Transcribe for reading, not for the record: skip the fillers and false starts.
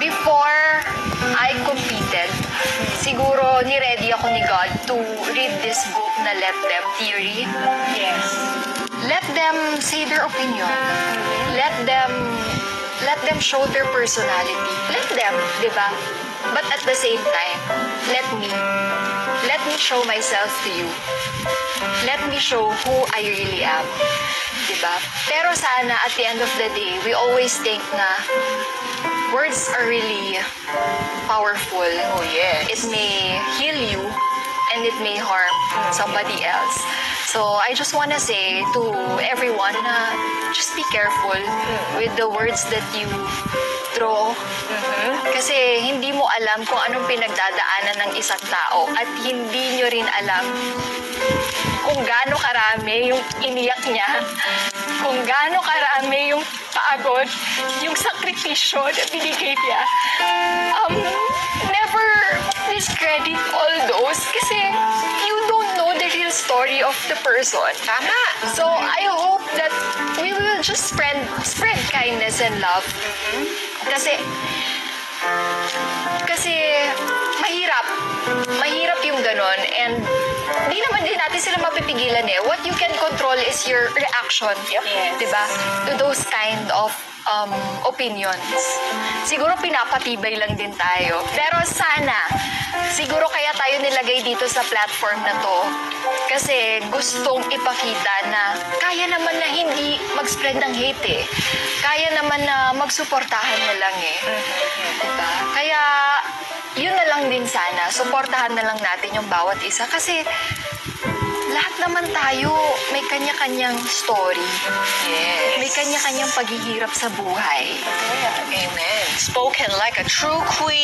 before I competed, siguro ni-ready ako ni God to read this book na Let Them Theory. Yes. Let them say their opinion. Let them show their personality. Let them, di ba? But at the same time, let me show myself to you. Let me show who I really am. Di ba? Pero sana, at the end of the day, we always think na words are really powerful. Oh, yes. It may heal you and it may harm somebody else. So I just want to say to everyone na just be careful with the words that you throw. Kasi hindi mo alam kung anong pinagdadaanan ng isang tao at hindi nyo rin alam kung gaano karami yung iniyak niya, kung gaano karami yung pagod, yung sakripisyo na binigay niya. Never discredit all those kasi you don't know the real story of the person. Tama. So I hope that we will just spread kindness and love. Kasi mahirap yung ganon, and di naman din natin sila mapipigilan eh. What you can control is your reaction, Yes. diba? To those kind of opinions. Siguro pinapatibay lang din tayo. Pero sana, siguro kaya tayo nilagay dito sa platform na to kasi gustong ipakita na kaya naman na hindi mag-spread ng hate eh. Kaya naman na magsuportahan na lang eh. Diba? Kaya, yun na lang din sana. Suportahan na lang natin yung bawat isa kasi lahat naman tayo may kanya-kanyang story. Yes. May kanya-kanyang paghihirap sa buhay. Amen. Spoken like a true queen.